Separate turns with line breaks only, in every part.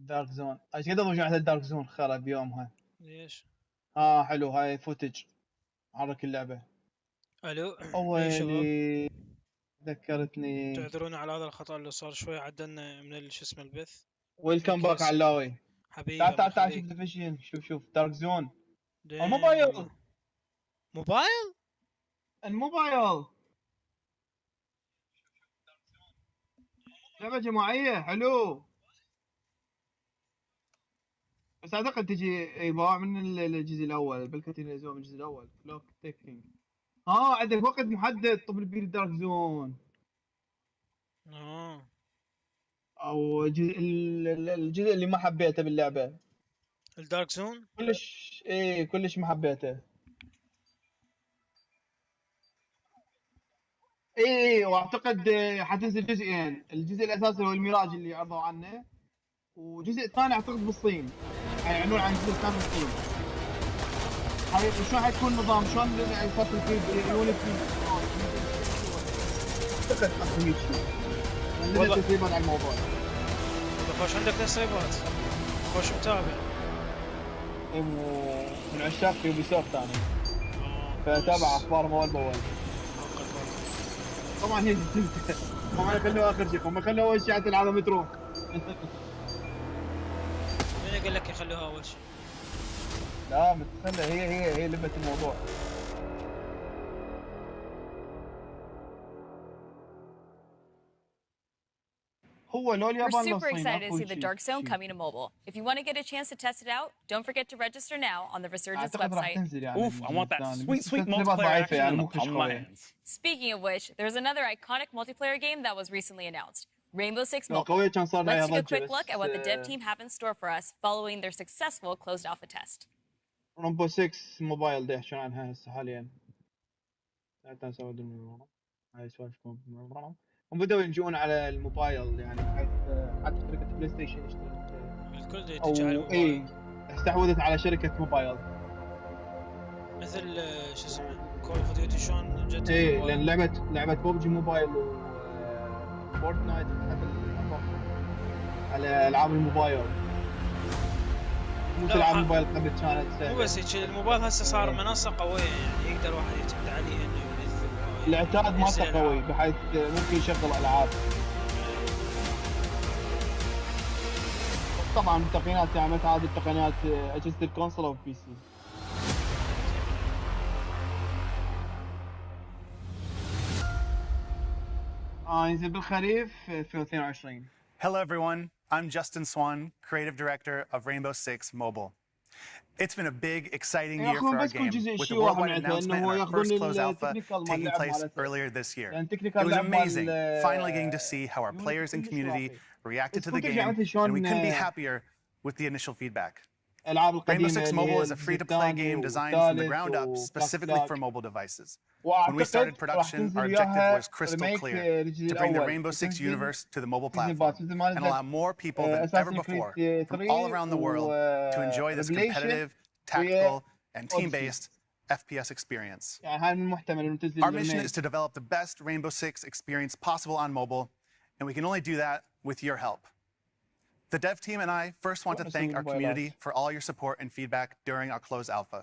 دارك زون ايش قد اضوج على دارك زون خرب بيومها.
ليش؟
حلو هاي فوتج حرك اللعبه
الو
اول
اي شباب،
اللي ذكرتني.
تعذروني على هذا الخطأ اللي صار، شوي عدلنا من شو اسمه البث.
ويلكم باك
نكسر.
علاوي.
حبيبي
تعال
الله
تعال تعال شوف
يخليك.
ديفيجن شوف دارك زون.
دين
الموبايل
والله. موبايل؟
الموبايل لعبه جماعيه حلو، بس اعتقد تجي ايضاع من الجزء الاول بالكاتينيزون من الجزء الاول كلوك تيكينج. عندك وقت محدد طب بير دارك زون او الجزء اللي ما حبيته باللعبه
الدارك زون؟
كلش ما حبيته. واعتقد حتنزل جزئين، الجزء الاساسي هو الميراج اللي عرضوا عنه، والجزء الثاني اعتقد بالصين، حيعلنون عن الجزء الثاني بالصين. شلون حيكون النظام؟ شلون اساس الكريد يونيتي؟ اعتقد حطوا هيك شيء.
والله
تسريبات على الموضوع.
خوش عندك تسريبات، خوش متابع.
من عشاق يوبي سوفت انا، فتابع اخبارهم اول باول. طبعا هي هم خلوها اخر شيء، هم خلوها اول شيء حتى العالم تروح.
مين قال لك يخلوها اول شيء؟
لا متخلى، هي لبة الموضوع. هو لو
We're
اليابان
super excited to see the Dark Zone coming to mobile. If you want to get a chance to test it out, don't forget to register now on the Resurgence website.
Oof, I want that sweet multiplayer action in the palm of my hands.
Speaking of which, there's another iconic multiplayer game that was recently announced. Rainbow Six
لو
Mobile.
قوية كان صار
Let's take a
ضجة،
quick look at what the dev
بس
team have in store for us following their successful closed alpha test.
رامبو 6 موبايل دا يحكون عنها هسه حاليا. لا نسوي هاي سوالفكم. هم بدأوا يلجؤون على الموبايل، يعني بحيث حتى شركة بلاي ستيشن اشترت
الكل
او
تجي على الموبايل.
استحوذت على شركة موبايل
مثل شو اسمه كول اوف ديوتي شلون جت
لان لعبة بوبجي موبايل وفورتنايت حتى على العاب الموبايل، مو العاب الموبايل قبل كانت سهلة.
مو بس هيك، الموبايل هسه صار منصة قوية، يعني يقدر واحد يعتمد عليه انه ينزل
الاعتاد مالته قوي بحيث ممكن يشغل العاب. طبعا بتقنيات يعني مثل هذه التقنيات اجهزة الكونسول او بي سي. ينزل بالخريف 2022.
Hello everyone, I'm Justin Swan, creative director of Rainbow Six Mobile. It's been a big, exciting year for our game, with the worldwide announcement and our first close alpha taking place earlier this year. It was amazing, finally getting to see how our players and community reacted to the game, and we couldn't be happier with the initial feedback. Rainbow Six Mobile is a free-to-play game designed from the ground up specifically for mobile devices. When we started production, our objective was crystal clear: to bring the Rainbow Six universe to the mobile platform and allow more people than ever before from all around the world to enjoy this competitive, tactical, and team-based FPS experience. Our mission is to develop the best Rainbow Six experience possible on mobile, and we can only do that with your help. The dev team and I first want to thank our community for all your support and feedback during our closed alpha.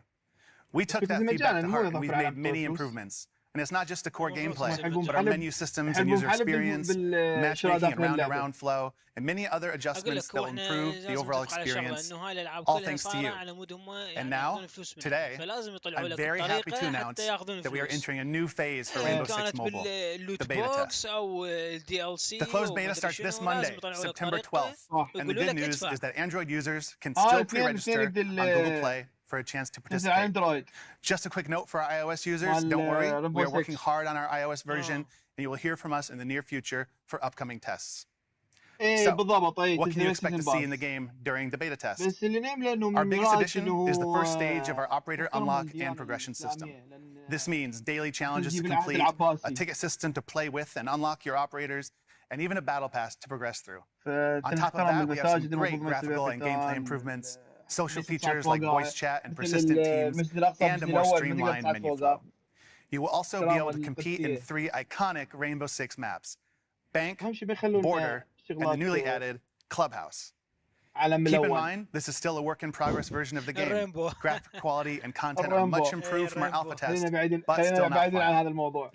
We took that feedback to heart and we've made many improvements. And it's not just the core gameplay, but our menu systems and user experience, matchmaking and round-to-round flow, and many other adjustments that will improve the overall experience, all thanks to you. And now, today, I'm very happy to announce that we are entering a new phase for Rainbow Six Mobile, the beta test. The closed beta starts this Monday, September 12th, and the good news is that Android users can still pre-register on Google Play for a chance to participate. Just a quick note for our iOS users, don't worry, we are working hard on our iOS version, and you will hear from us in the near future for upcoming tests. So, what can you expect to see in the game during the beta test? Our biggest addition is the first stage of our operator unlock and progression system. This means daily challenges to complete, a ticket system to play with and unlock your operators, and even a battle pass to progress through. On top of that, we have some great graphical and gameplay improvements, social features like voice chat and persistent teams, and a more streamlined menu flow. You will also be able to compete in 3 iconic Rainbow Six maps: Bank, Border, and the newly added Clubhouse. Keep in mind, this is still a work in progress version of the game. Graphic quality and content are much improved from our alpha test, but still not final.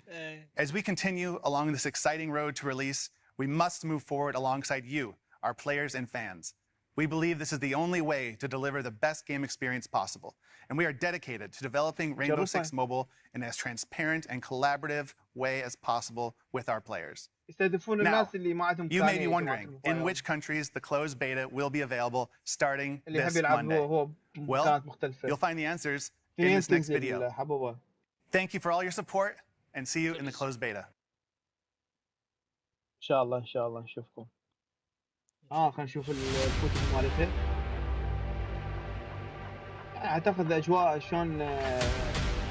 As we continue along this exciting road to release, we must move forward alongside you, our players and fans. We believe this is the only way to deliver the best game experience possible, and we are dedicated to developing Rainbow Six Mobile in as transparent and collaborative way as possible with our players. Now, you may be wondering in which countries the closed beta will be available starting this Monday. Well, you'll find the answers in this next video. Thank you for all your support, and see you in the closed beta.
إن شاء الله إن شاء الله نشوفكم. خلينا نشوف الفوتج مالتها. أعتقد أجواء شلون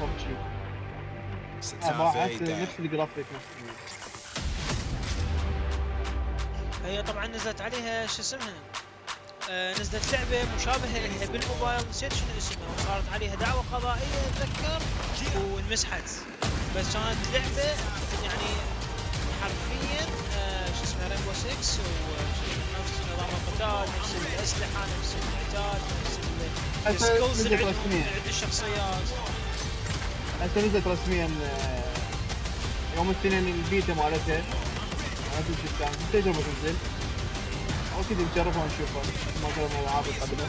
ببجي. نفس الجرافيك
هي طبعا نزلت عليها شو اسمها نزلت لعبة مشابهة لها بالموبايل نسيت شنو اسمها وصارت عليها دعوة قضائية أتذكر وانمسحت بس كانت لعبة يعني حرفيا شو اسمها ريمبو 6 ونفس نظام القتال نفس الأسلحة نفس القتال نفس السكيلز اللي عند الشخصيات.
هسه نزلت رسميا يوم الاثنين البيتا مالتها ما ادري شو كان تجربة تنزل او اكيد نجربها ونشوفها ما جربنا الالعاب القديمة.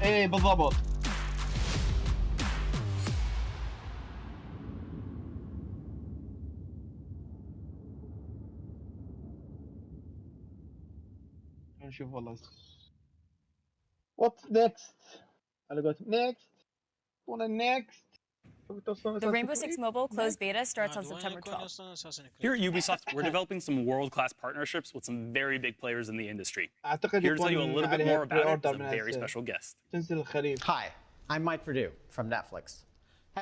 ايه بالضبط. نشوف والله what's next على قولتهم next wanna next.
The Rainbow Six Mobile closed beta starts on September 12th.
Here at Ubisoft, we're developing some world-class partnerships with some very big players in the industry. Here to tell you a little bit more about it is a very special guest.
Hi, I'm Mike Perdue from Netflix.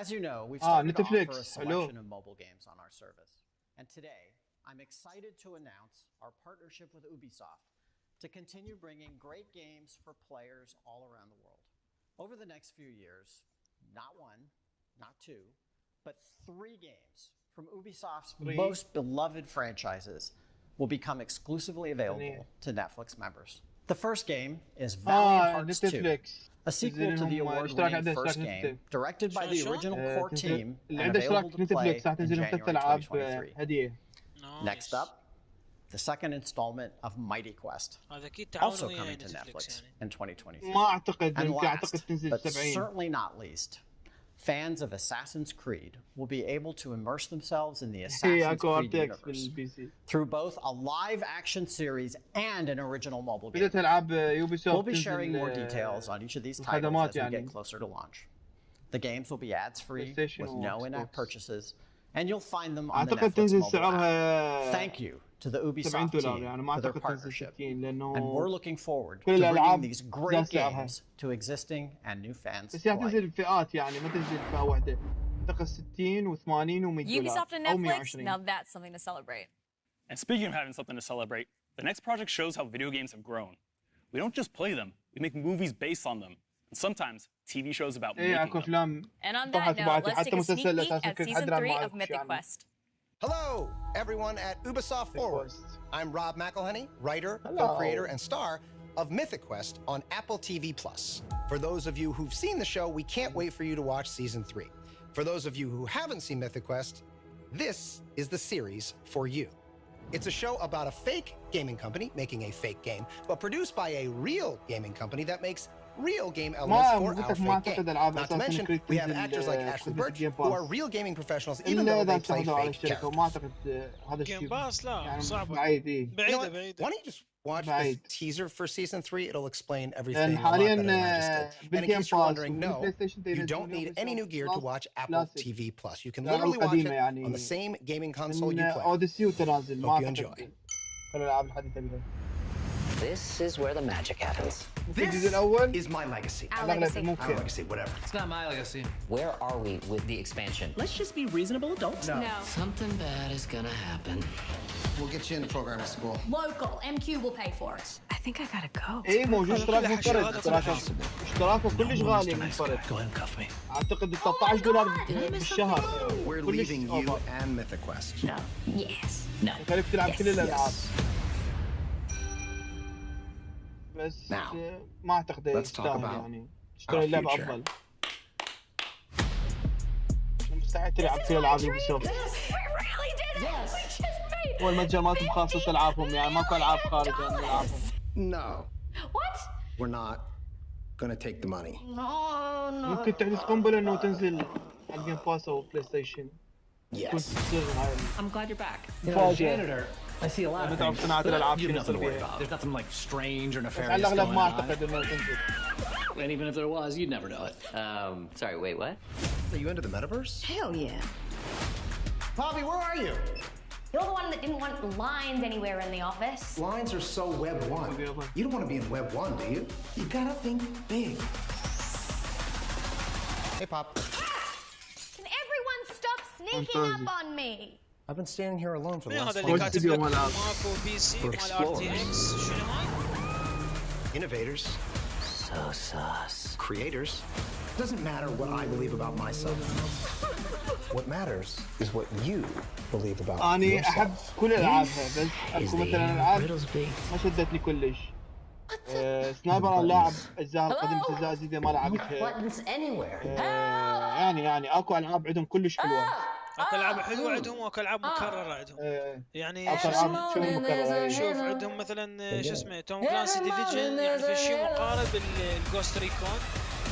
As you know, we've started to offer a selection of mobile games on our service. And today, I'm excited to announce our partnership with Ubisoft to continue bringing great games for players all around the world. Over the next few years, not one, not two, but 3 games from Ubisoft's most beloved franchises will become exclusively available to Netflix members. The first game is Valiant Hearts 2, a sequel to the award-winning first game, directed by the original core team and available to play in January 2023. Next up, the second installment of Mighty Quest, also coming to Netflix in 2023. And last, but certainly not least, fans of Assassin's Creed will be able to immerse themselves in the Assassin's Creed universe through both a live-action series and an original mobile game. We'll be sharing more details on each of these titles as we get closer to launch. The games will be ads-free with no in-app purchases, and you'll find them on the Netflix mobile app. Thank you to the Ubisoft team for their partnership, and we're looking forward to bringing these great games to existing and new fans alike.
Ubisoft and Netflix, now that's something to celebrate.
And speaking of having something to celebrate, the next project shows how video games have grown. We don't just play them, we make movies based on them, and sometimes TV shows about making them.
And on that note, let's take a sneak peek at Season 3 of Mythic Quest.
Hello, everyone at Ubisoft Forward. I'm Rob McElhenney, writer, co-creator, and star of Mythic Quest on Apple TV+. For those of you who've seen the show, we can't wait for you to watch Season 3. For those of you who haven't seen Mythic Quest, this is the series for you. It's a show about a fake gaming company making a fake game, but produced by a real gaming company that makes real game elements for our fake game. Not to mention, we have actors like Ashley Birch, who are real gaming professionals, even though they play fake characters.
جيم باس لا صعبة
You know what?
بعيدة
Why don't you just watch the teaser for Season 3? It'll explain everything a lot better than I just did. And in case you're wondering, no, you don't need any new gear to watch Apple TV+. You can literally watch it on the same gaming console you play. Hope you enjoy.
This is where the magic happens.
This is my legacy.
Our legacy.
Our legacy, whatever.
It's not my legacy.
Where are we with the expansion?
Let's just be reasonable adults.
No.
Something bad is gonna happen.
We'll get you into programming school.
Local. MQ will pay for it. I think I gotta go.
ايه موجود اشتراك منفرد اشتراكه كلش غالي منفرد. اعتقد $13 بالشهر.
We're leaving you and Mythic Quest.
No. Yes. No.
يخليك تلعب كل الالعاب. بس ما اعتقد يستاهل يعني. تشتري اللعبة افضل. مستحيل تلعب في العاب يوبيسوفت. هو المتجر مالتهم مخصص العابهم يعني ماكو العاب خارج عن العابهم.
No. What? We're not gonna take the money.
ممكن تحدث قنبلة انه تنزل على الجيم باس او بلاي ستيشن.
Yes.
I'm glad you're back.
Janitor. I see a lot of things.
صناعة الالعاب
You have nothing to worry about. There's nothing like strange or nefarious
على الاغلب
going
ما
on.
اعتقد انه تنزل.
And even if there was, you'd never know it.
Sorry, wait, what?
Are you into the metaverse?
Hell yeah.
Bobby, where are you?
You're the one that didn't want lines anywhere in the office.
Lines are so Web 1. You don't want to be in Web 1, do you? You gotta think big. Hey, Pop.
Can everyone stop sneaking up on me?
I've been standing here alone for the last
هذا
4
اللي
years.
كاتب لك ماكو بي سي مال RTX شنو هاي؟
Innovators.
So sus.
Creators. Doesn't matter what I believe about myself. What matters is what you believe about
أنا
yourself.
أحب كل ألعابها بس أكو مثلا ألعاب ما شدتني كلش. سنايبر اللاعب أجزاء القديمة أجزاء جديدة ما لعبتها. يعني أكو ألعاب عندهم كلش حلوة.
اكو العاب حلوه عندهم واكو العاب مكرره عندهم. يعني
أكو ألعاب شو مكررة.
شوف عندهم مثلا شو اسمه توم كلانسي ديفيجن يعني في شيء مقارب بالجوست ريكون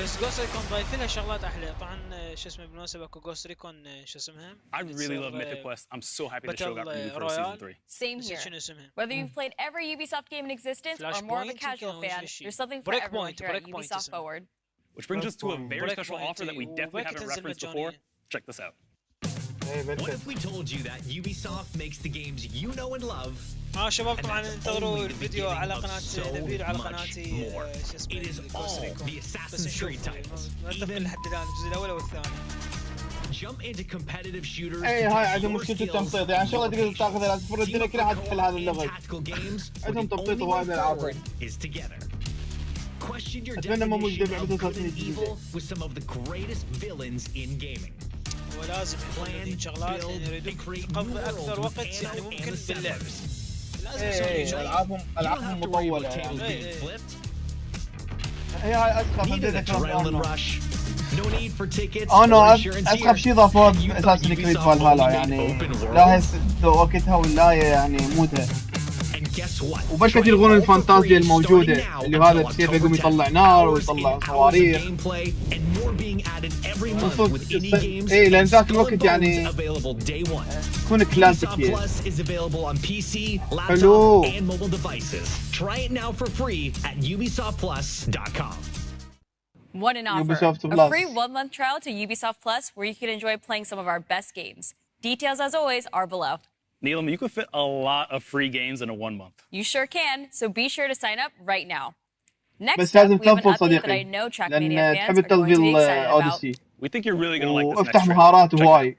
بس جوست ريكون ضايف لها شغلات احلى طبعا شو اسمه بالمناسبه اكو جوست ريكون شو اسمها
I really love Mythic Quest. I'm so happy the show got renewed for season 3.
Same here. Whether you've played every Ubisoft game in existence or more of a casual fan, there's something for everyone here at Ubisoft Forward.
Which brings us to a very special offer that we definitely haven't referenced before. Check this out.
What if we told you that Ubisoft makes the games you know and love?
شباب طبعا انتظروا الفيديو على قناة نبيل وعلى قناتي شو اسمه
It is all the Assassin's Creed titles.
نتفق لحد الان الجزء الاول والثاني.
Jump into competitive shooters.
اي هاي عندهم مشكلة التمطيط يعني شغلة تقدر تاخذها لازم تفرد الدنيا كلها حتى تحل هذا اللغز. عندهم تمطيط هواي بالالعاب. اتمنى ما موجودة بعبد
evil with some of the greatest villains in gaming.
ولازم يكون شغلات يعني يريدون تقضي اكثر وقت يعني ممكن باللعب. لازم يسوي شيء.
العابهم مطولة يعني. هي هاي اسخف انا اسخف شيء ضافوه باساس كريد فالهالا يعني لا وقتها ولا يعني مودها. وبشكل يلغون الفانتازيا الموجودة اللي هذا بصير يقوم يطلع نار ويطلع صواريخ. ايه لان ذاك الوقت يعني تكون كلاسيكية. حلو.
What an offer. A free 1-month trial to Ubisoft Plus where you can enjoy playing some of our best games. Details as always are below.
Neelam, you could fit a lot of free games in a 1 month.
You sure can, so be sure to sign up right now. Next up, we have an update that I know Trackmania fans are going to be excited about.
We think you're really going to like this next
وافتح مهارات هواي.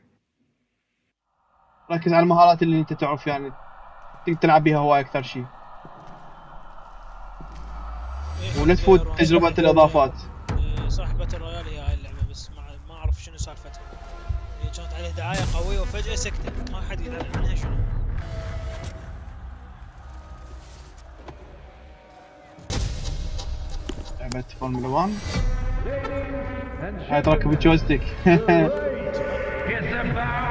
ركز على المهارات اللي انت تعرف يعني تقدر تلعب بيها هواي اكثر شيء. ولا تفوت تجربة الإضافات.
صح باتل رويال هي هاي اللعبة بس ما أعرف شنو سالفتها. هي كانت عليها دعاية قوية وفجأة سكتت ما حد يعلن عنها شنو.
لعبة فورمولا 1. هاي تركب الجويستيك.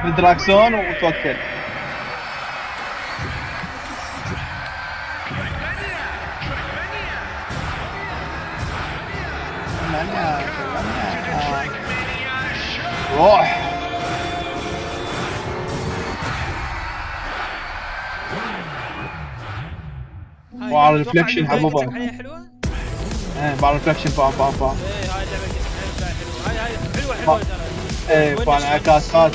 بالدراكسون وتوكل. روح. بعض الريفلكشن حبوبة. ايه بعض الريفلكشن فا.
ايه هاي اللعبة حلوة. هاي حلوة ترى.
ايه فانعكاسات.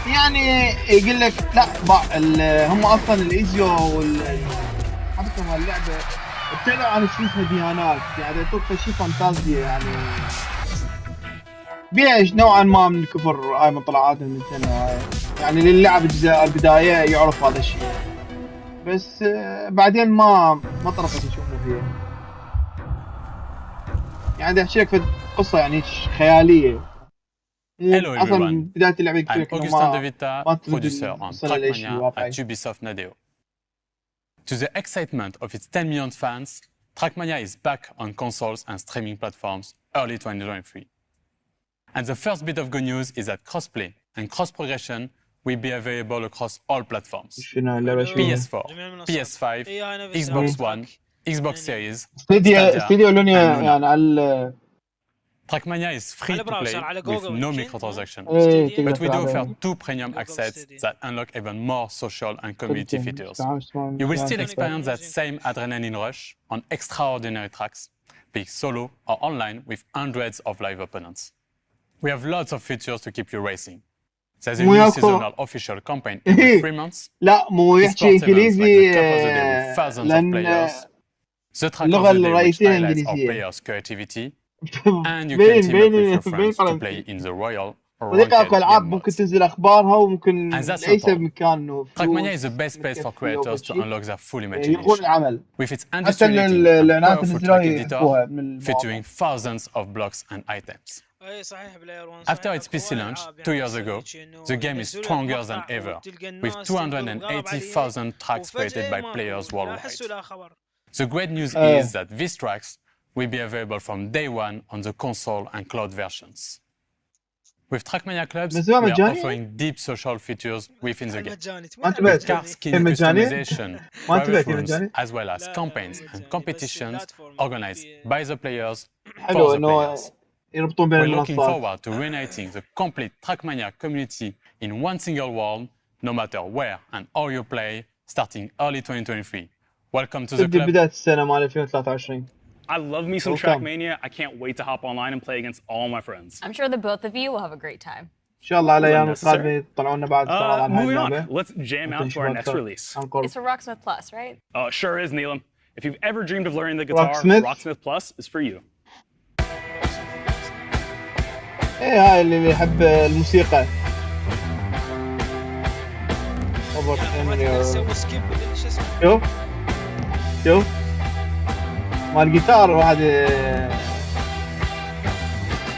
يعني يقول لك لا هم اصلا الايزيو حبكوا مال اللعبة ابتعدوا عن شيء اسمه ديانات يعني يعطوك شيء فانتازيا يعني بيها نوعا ما من الكفر هاي من طلعات من السنة هاي يعني للعب البداية يعرف هذا الشيء بس بعدين ما طرقت يشوفوا فيها يعني احكي لك في قصه يعني خياليه.
Hello
اصلا
everyone,
بدايه اللعبه
I'm
يقول لك
Augustin
انه
De Vita,
ما تريد
producer on
توصل للشيء
Trackmania
الواقعي.
at Ubisoft Nadeo. To the excitement of its 10 million fans, Trackmania is back on consoles and streaming platforms early 2023. And the first bit of good news is that crossplay and cross-progression will be available across all platforms. PS4, PS5, Xbox One, Xbox Series, Stadia. Trackmania is free to play with no microtransactions, but we do offer 2 premium access that unlock even more social and community features. You will still experience that same adrenaline rush on extraordinary tracks, be it solo or online with hundreds of live opponents. We have lots of features to keep you racing. There's a new seasonal official campaign every 3 months. Esports events like the Cup of the Day with thousands of players. The Track of the Day which highlights our players' creativity. And you can team up with your friends to play in the Royal or Ranked game modes. And that's not all. Trackmania is the best place for creators to unlock their full imagination. With its industry-leading and powerful track editor, featuring thousands of blocks and items. After its PC launch 2 years ago, the game is stronger than ever, with 280,000 tracks created by players worldwide. The great news is that these tracks will be available from day one on the console and cloud versions. With Trackmania Clubs, we are offering deep social features within the game. With car skin customization, private rooms, as well as campaigns and competitions organized by the players for the players. We're looking forward to reuniting the complete Trackmania community in one single world, no matter where and how you play, starting early 2023. Welcome to the club.
بداية السنة مال 2023.
I love me some Trackmania. I can't wait to hop online and play against all my friends.
I'm sure the both of you will have a great time.
إن شاء الله على الأيام القادمة يطلعونا بعد عن هاي
اللعبة. Let's jam out to our next release.
It's for Rocksmith Plus, right?
Sure is, Neelam. If you've ever dreamed of learning the guitar, Rocksmith Plus is for you.
إيه هاي اللي يحب الموسيقى. شوف مال الجيتار واحد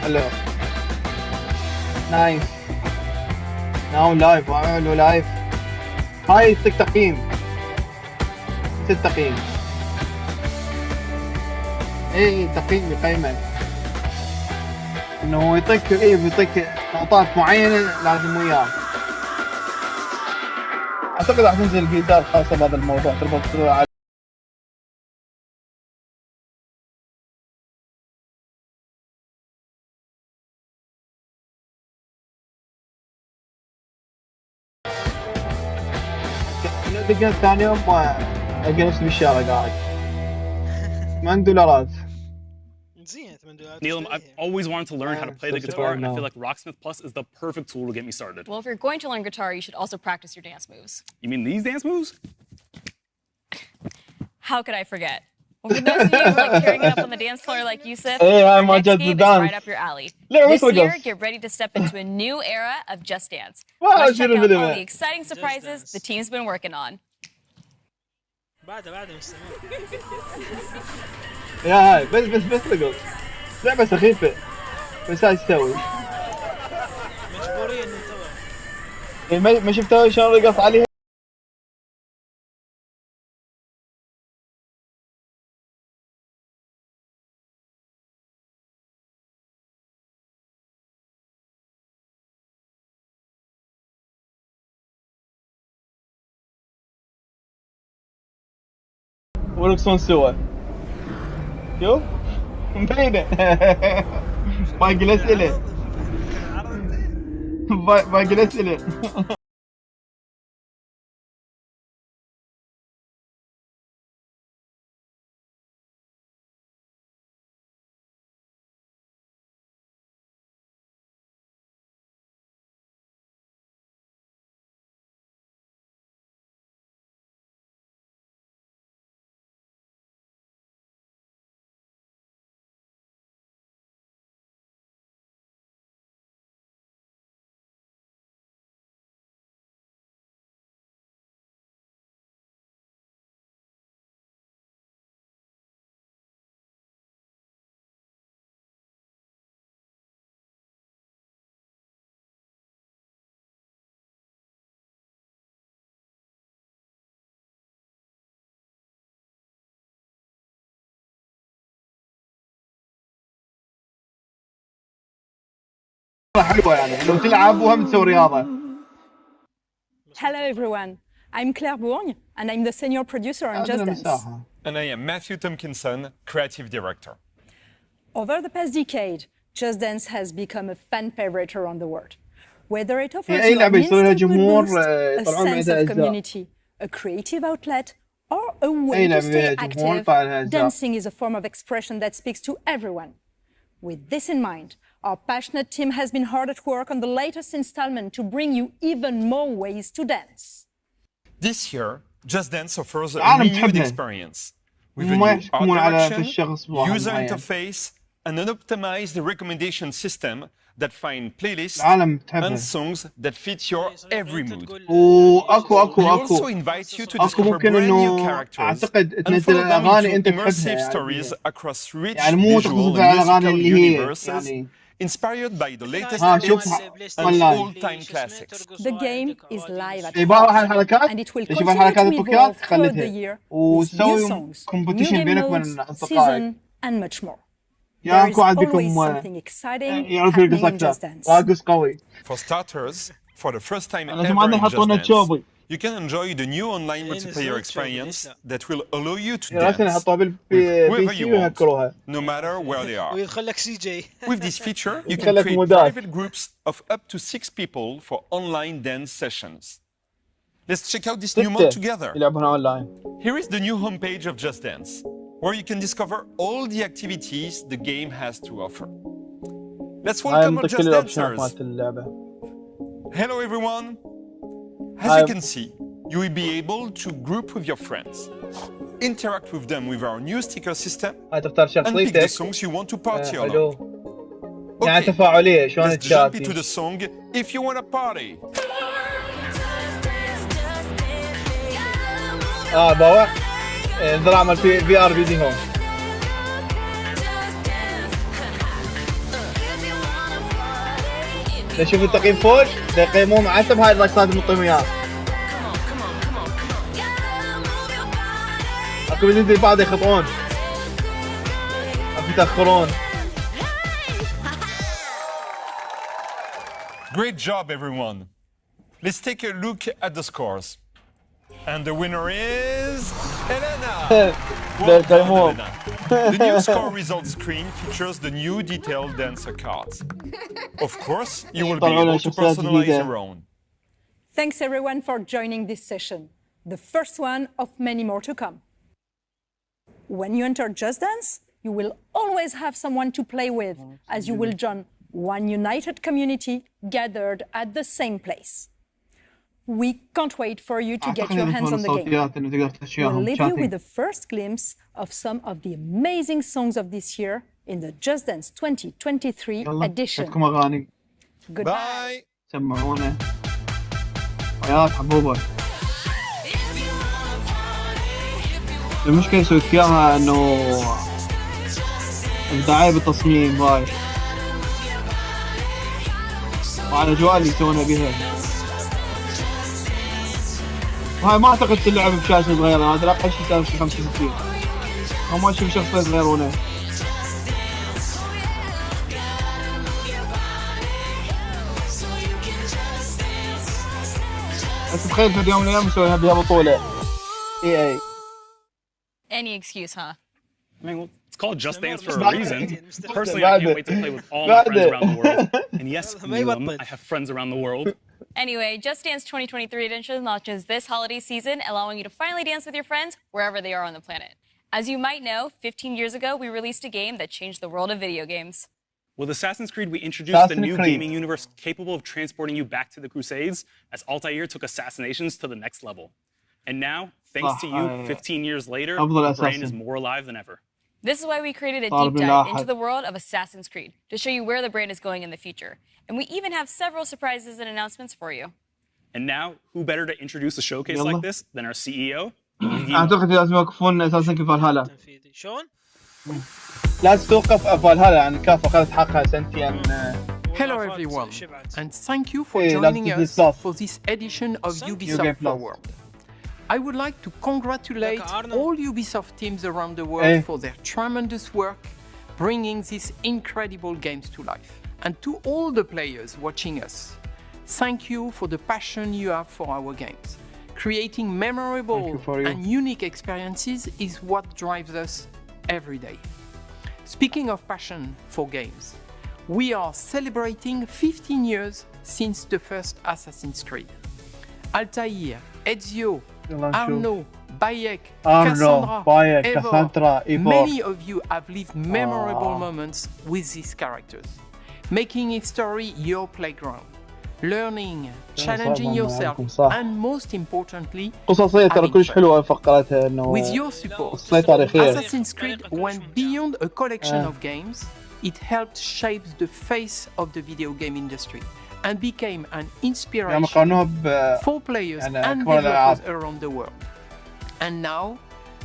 حلو نايس ناو لايف وعملوا لايف هاي يعطيك تقييم 6 تقييم اي تقييم يقيمك انه يعطيك بيعطيك نقاط معينة لازم وياه اعتقد راح تنزل جيتار خاصة بهذا الموضوع تربط دقيقة ثاني يوم ألقى نفسي بالشارع قاعد $8
زين $8
Neelam, I've always wanted to learn how to play the guitar, and I feel like Rocksmith Plus is the perfect tool to get me started.
Well, if you're going to learn guitar, you should also practice your dance moves.
You mean these dance moves?
How could I forget? Well, for those of you who like tearing it up on the dance floor like Yusuf, our next game is right up your alley. This year, get ready to step into a new era of Just Dance. Let's check out all the exciting surprises the team's been working on.
بعد مستمر.
يا هاي بس رقص لعبة سخيفة بس هاي تسوي
مجبورين ننتبه.
ما شفتوا شلون رقص عليها ورقصون سوا شوف مبينة باقي الأسئلة باقي الأسئلة حلوة يعني لو تلعب وهم تسوي رياضة.
Hello everyone, I'm Claire Bourgne and I'm the senior producer on Just Dance.
And I am Matthew Tompkinson, creative director.
Over the past decade, Just Dance has become a fan favorite around the world. Whether it offers you an instant mood boost, a sense of community, a creative outlet, or a way to stay active, dancing is a form of expression that speaks to everyone. With this in mind, our passionate team has been hard at work on the latest installment to bring you even more ways to dance.
This year, Just Dance offers a renewed experience with a new art direction, user interface, and an optimized recommendation system that find playlists and songs that fit your every mood. We also invite you to discover brand new characters and follow them into immersive stories across rich visual and musical universes inspired by the latest hits and all-time classics.
The game is live at Fort, and it will continue to evolve throughout the year with new songs, new game modes, season, and much more. There is always something exciting happening in Just Dance.
For starters, for the first time ever in Just Dance, you can enjoy the new online multiplayer experience that will allow you to dance with whoever you want, no matter where they are. With this feature, you can create private groups of up to 6 people for online dance sessions. Let's check out this new mode together. Here is the new homepage of Just Dance, where you can discover all the activities the game has to offer. Let's welcome our Just Dancers. Hello everyone. As you can see, you will be able to group with your friends, interact with them with our new sticker system, and pick the songs you want to party along. Okay, let's jump into the song If You Wanna Party.
بابا انزرع عمل في ار بي هون. نشوف التقييم فوق يقيمون حسب هاي الرقصات المطيم اياها. اكو بدي بعض يخطئون اكو يتاخرون.
Great job everyone. Let's take a look at the scores. And the winner is Elena! Well done, Elena. The new score results screen features the new detailed dancer cards. Of course, you will be able to personalize your own.
Thanks everyone for joining this session, the first one of many more to come. When you enter Just Dance, you will always have someone to play with, as you will join one united community gathered at the same place. We can't wait for you to get your hands on the game. We'll leave you with the first glimpse of some of the amazing songs of this year in the Just Dance 2023 edition.
Goodbye.
سمعونا يا حبوبة. المشكلة يسوي فيها انه ابداعية بالتصميم هاي وعلى الاجواء اللي يسوونها بها. وهاي ما اعتقد تلعب بشاشة صغيرة، انا اتوقع شي كان شي 65 او ما اشوف شخصين صغيرونه. بس تخيل في اليوم من الايام نسوي بها بطولة EA.
Any excuse, huh?
I mean, well, it's called Just Dance for a reason. Personally, I can't wait to play with all my friends around the world. And yes, I have friends around the world.
Anyway, Just Dance 2023 edition launches this holiday season, allowing you to finally dance with your friends wherever they are on the planet. As you might know, 15 years ago, we released a game that changed the world of video games.
With Assassin's Creed, we introduced a new gaming universe capable of transporting you back to the Crusades, as Altair took assassinations to the next level. And now, thanks to you, 15 years later, our brain is more alive than ever.
This is why we created a deep dive into the world of Assassin's Creed, to show you where the brain is going in the future. And we even have several surprises and announcements for you.
And now, who better to introduce a showcase like this than our CEO?
اعتقد لازم يوقفون اساسا كيف فالهالا. شلون؟ لازم توقف فالهالا يعني كافة اخذت حقها سنتين.
Hello everyone, and thank you for joining us for this edition of Ubisoft Forward. I would like to congratulate all Ubisoft teams around the world for their tremendous work bringing these incredible games to life. And to all the players watching us, thank you for the passion you have for our games. Creating memorable and unique experiences is what drives us every day. Speaking of passion for games, we are celebrating 15 years since the first Assassin's Creed. Altair, Ezio, Arnaud, Bayek, Cassandra, Eivor. Many of you have lived memorable moments with these characters, making history your playground, learning, challenging yourself, and most importantly, with your support, Assassin's Creed went beyond a collection of games. It helped shape the face of the video game industry and became an inspiration for players and developers around the world. And now,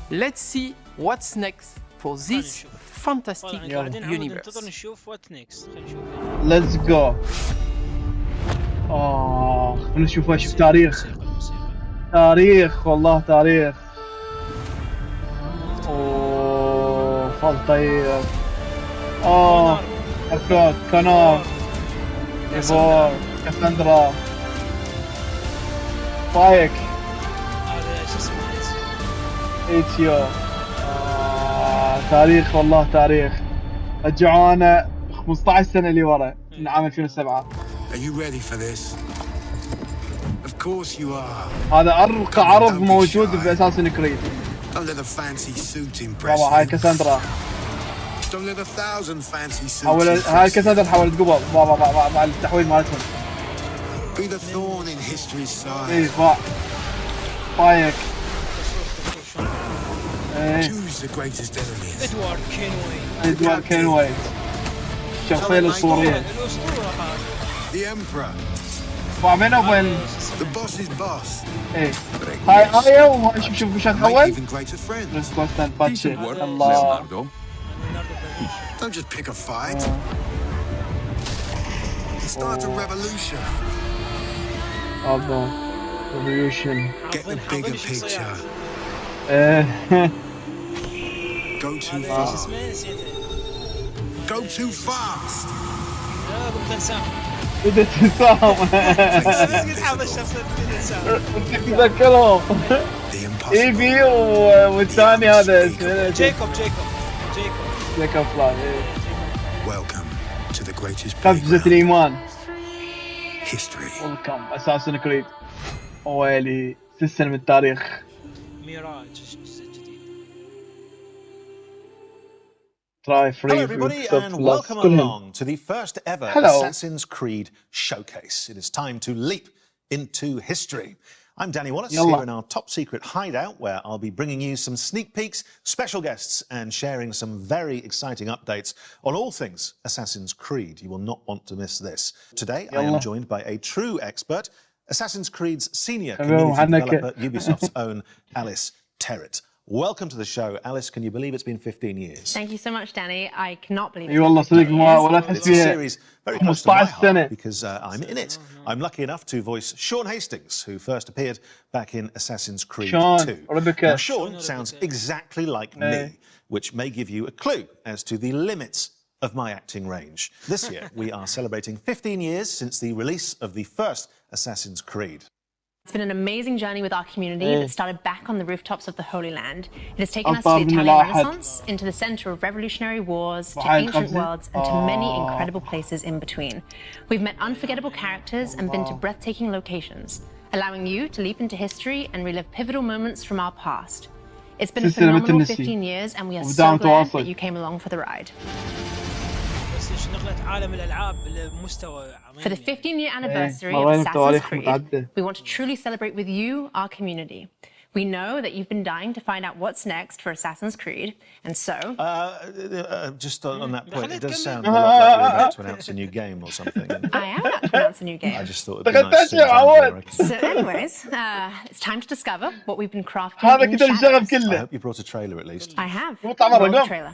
let's see what's next for this fantastic universe.
Let's go. خلينا نشوف شوف تاريخ والله تاريخ. فالطير. أفراد كونور إيفور كاساندرا بايك إيتيو. تاريخ والله تاريخ. رجعونا 15 سنة اللي ورا من عام 2007.
Are you ready for this? Of course you are.
هذا أرقى عرض موجود بأساسن كريد.
Don't let a fancy suit impress
بابا هاي كاساندرا.
Don't let 1,000 fancy suits.
هاي كاساندرا حولت قبل بابا مع التحويل مالتهم.
Be the thorn in history's side.
إيه بايك.
Choose the greatest enemies.
إدوارد كينوي. الشخصية الأسطورية.
The Emperor.
من وين؟
The boss's boss.
إيه. هاي آية وهاي شوف وش هتحول؟
Even greater friends.
ريسكوستان باتشي. الله.
Don't just pick a fight. Start a revolution.
Revolution.
Get the bigger picture. Go too fast. Go too fast.
بدأت تنساهم. تذكرهم. ايبي والثاني هذا
جيكوب
فلان.
Welcome to the greatest
قفزة الإيمان.
history.
Welcome أساسن كريد. ويلي سلسلة من التاريخ.
ميراج.
Hello everybody and welcome along to the first ever Assassin's Creed showcase. It is time to leap into history. I'm Danny Wallace here in our top secret hideout where I'll be bringing you some sneak peeks, special guests and sharing some very exciting updates on all things Assassin's Creed. You will not want to miss this. Today I am joined by a true expert, Assassin's Creed's senior community developer, Ubisoft's own Alice Terrett. Welcome to the show. Alice, can you believe it's been 15 years?
Thank you so much, Danny. I cannot believe it.
It's a series very close to my heart because I'm in it. I'm lucky enough to voice Sean Hastings, who first appeared back in Assassin's Creed 2. Now, Sean sounds exactly like me, which may give you a clue as to the limits of my acting range. This year, we are celebrating 15 years since the release of the first Assassin's Creed.
It's been an amazing journey with our community that started back on the rooftops of the Holy Land. It has taken us to the Italian Renaissance, into the centre of revolutionary wars, to ancient worlds, and to many incredible places in between. We've met unforgettable characters and been to breathtaking locations, allowing you to leap into history and relive pivotal moments from our past. It's been a phenomenal 15 years, and we are so glad that you came along for the ride. For the 15-year anniversary of Assassin's Creed, we want to truly celebrate with you, our community. We know that you've been dying to find out what's next for Assassin's Creed, and so...
just on that point, it does sound a lot like you're about to announce a new game or something.
I am about to announce a new game.
I just thought it'd be nice to
So anyways, it's time to discover what we've been crafting in the shadows.
I hope you brought a trailer at least.
I have. Roll the trailer.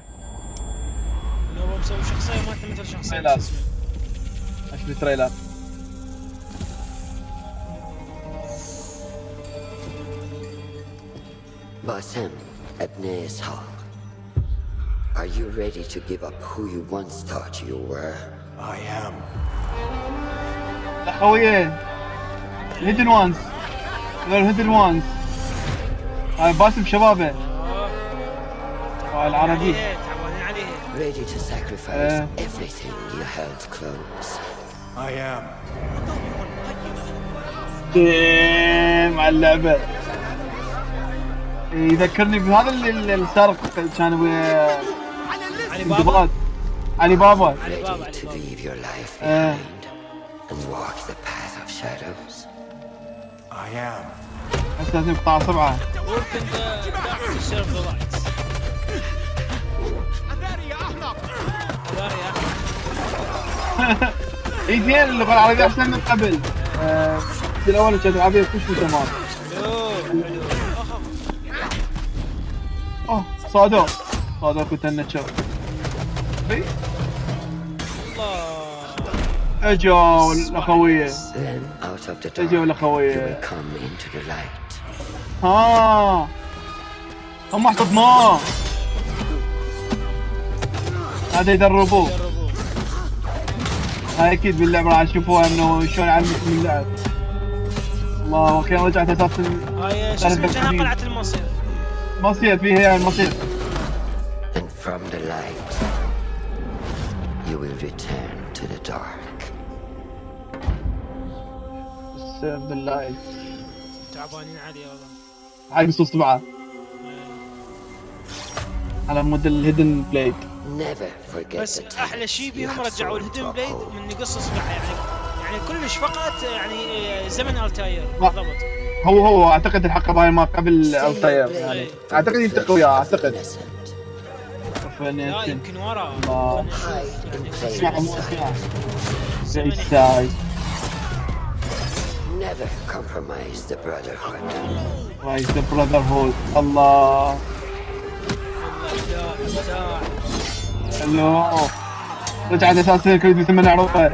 Basim ibn Ishaq, are you ready to give up who you once thought you were?
I am.
اخويين هيدن وانز هذول هيدن وانز هاي باسم شبابه العربي
Ready to sacrifice everything you held close.
I am.
مع اللعبة يذكرني بهذا اللي سرق كان ويا علي بابا
Ready to leave your life behind and walk the path of shadows.
I am.
بس لازم قطع 7 اي زين اللغة العربية احسن من قبل الاول كانت العربية كلش تمام صادو كنت نشوف اجوا الاخوية اجوا الاخوية هم احتضناه هذا يدربوه هاي اكيد باللعبة راح تشوفوها انه شلون يعلمكم اللعب الله اوكي رجعت اساس
هاي شو اسمها قلعة المصيف
مصيف فيها المصيف
And from the light you will return to the dark.
بالله
تعبانين علي والله
هاي بصوص 7 على مود الهيدن بليد
بس احلى شيء بيهم رجعوا الهيدن بليد من قصة 7 يعني كلش فقط يعني زمن التاير بالضبط
هو اعتقد الحقبة هاي ما قبل التاير يعني اعتقد ينتقوا وياه اعتقد
لا يمكن ورا
اسمع موسيقى زي الساي
Never compromise the brotherhood.
Rise the brotherhood. الله. الله. رجعت اساسا كريد بثمن عروقه.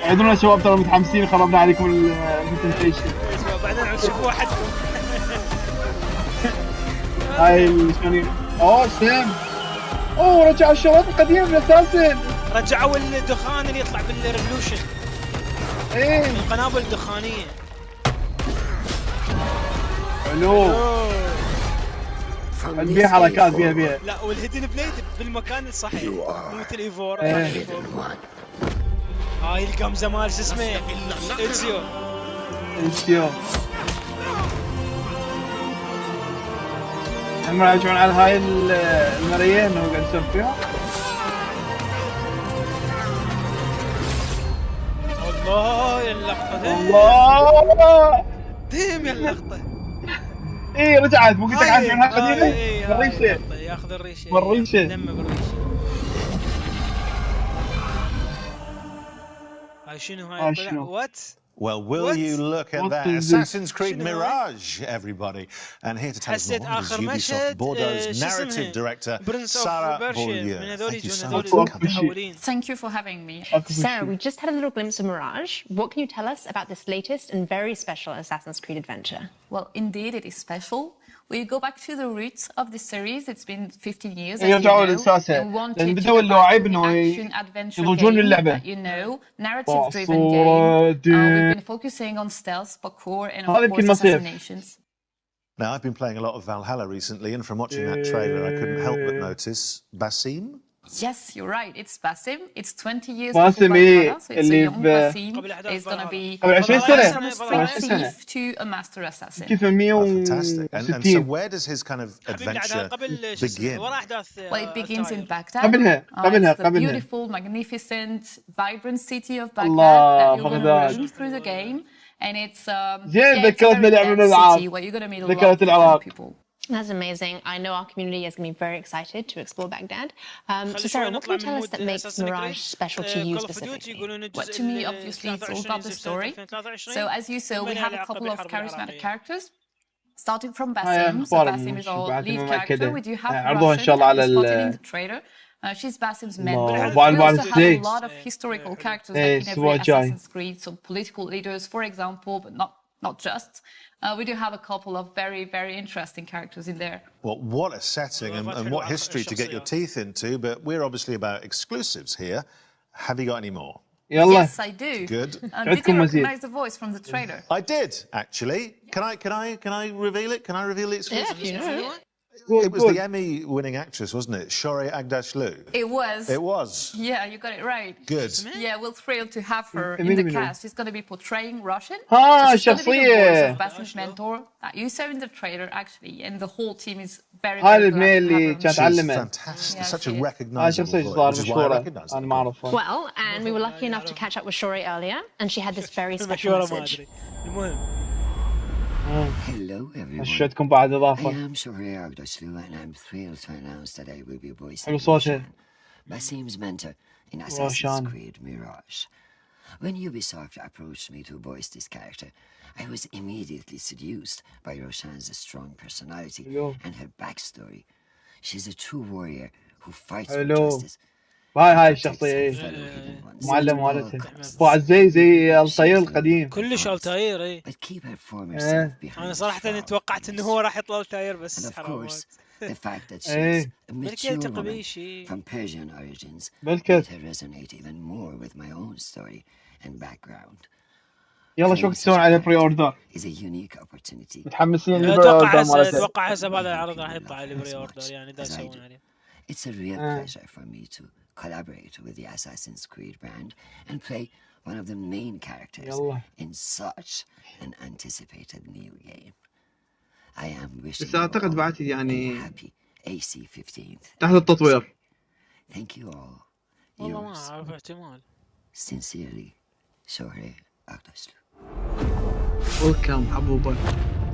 عيدونا شباب ترى متحمسين خربنا عليكم البرزنتيشن.
بعدين عاد تشوفوا احدكم.
هاي شلون سام. رجعوا الشواطئ القديم اساسا.
رجعوا الدخان اللي يطلع بالريفولوشن.
ايه
القنابل الدخانية.
حلو. البيع حركات بيها.
لا والهيدن بليد بالمكان الصحيح مو مثل ايفور. هاي القمزة مال شو اسمه إلسيو. هم راجعون على هاي المرية انه قاعد يسولف فيها. الله يا اللقطة الله ديم يا اللقطة ايه رجعت مو قلت لك عارف عنها قديمة بالريشة ياخذ الريشة دمه بالريشة هاي شنو هاي وات
Well, will you look at that? Assassin's Creed Mirage, everybody. And here to tell us more is Ubisoft Bordeaux's narrative director, Sarah Beaulieu. Thank you so much for coming.
Thank you for having me. Sarah, we just had a little glimpse of Mirage. What can you tell us about this latest and very special Assassin's Creed adventure?
Well, indeed, it is special. We go back to the roots of the series. It's been 15 years, as you know, and wanted to go back to the action-adventure game, you know, narrative-driven game. We've been focusing on stealth, parkour, and of course assassinations.
Now, I've been playing a lot of Valhalla recently, and from watching that trailer, I couldn't help but notice Basim.
Yes, you're right. It's Basim. It's 20 years before Valhalla, so it's a young Basim. It's going to be from a street thief to a master assassin.
Fantastic. And so where does his kind of adventure begin?
Well, it begins in Baghdad. It's the beautiful, magnificent, vibrant city of Baghdad that you're going to run through the game. And it's a very dense city where you're going to meet a lot of different people.
That's amazing. I know our community is going to be very excited to explore Baghdad. So Sarah, what can you tell us that makes Mirage special to you specifically?
Well, to me, obviously, it's all about the story. So as you saw, we have a couple of charismatic characters. Starting from Basim. So Basim is our lead character. We do have Russian, that we spotted in the trailer. She's Basim's mentor. We also have a lot of historical characters like in every Assassin's Creed. So political leaders, for example, but not
not just. We do have a couple of very, very interesting characters in there.
Well, what a setting and what history to get your teeth into, but we're obviously about exclusives here. Have you got any more?
Yes, I do.
Good.
Did you recognize the voice from the trailer?
I did, actually. Can I reveal it? Can I reveal the exclusive?
Yeah, if you know it.
It was the Emmy-winning actress, wasn't it? Shohreh Aghdashloo.
It was.
It was.
Yeah, you got it right.
Good.
Yeah, we're thrilled to have her in the cast. She's going to be portraying Russian.
Ah,
she's going to be the voice of Basim's mentor that you saw in the trailer, actually, and the whole team is very, very glad to have her.
She's fantastic. Such a recognizable voice, which is why I recognize her.
Well, and we were lucky enough to catch up with Shohreh earlier, and she had this very special message.
Hello, everyone. I am Shohreh Aghdashloo, and I'm thrilled to announce that I will be voicing Basim's mentor in Assassin's Creed Mirage. When Ubisoft approached me to voice this character, I was immediately seduced by Roshan's strong personality and her backstory. She's a true warrior who fights for justice.
هاي الشخصية معلم مالته وعزي زي الطير القديم
كلش التاير اي انا صراحة توقعت انه هو راح يطلع التاير بس حرام
The fact that she's a mature woman from Persian origins made her resonate even more with my own story and background.
يلا شو تسوون على بري اوردر؟
Is a unique opportunity.
متحمسين للبري اوردر مالته؟
اتوقع هسه بعد العرض راح يطلع على بري اوردر يعني دا يسوون عليه.
It's a real pleasure for me to collaborate with the Assassin's Creed brand and play one of the main characters in such an anticipated new game. I am wishing you a happy AC-15th.
تحت التطوير.
Thank you all. Yours. Sincerely, Shohreh Aghdashloo.
Welcome, حبوبة.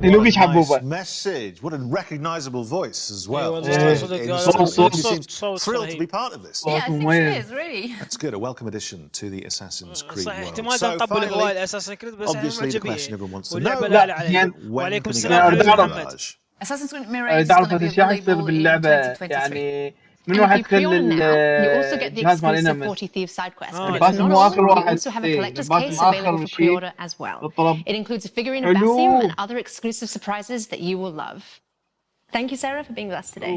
لوبيش حبوبة.
Nice message. What a recognizable voice as well. Thrilled to be part of this.
Yeah, I think she is, really.
That's good. A welcome addition to the Assassin's Creed world.
So finally,
obviously the question everyone wants to know, when can we get
Assassin's Creed Mirage is going to be available in 2023.
من واحد يدخل
الجهاز مالنا 40 Thieves side quest, but
مو آخر واحد
also have a collector's case available for pre-order as well. It includes a figurine of Basim and other exclusive surprises that you will love. Thank you, Sarah, for being with us today.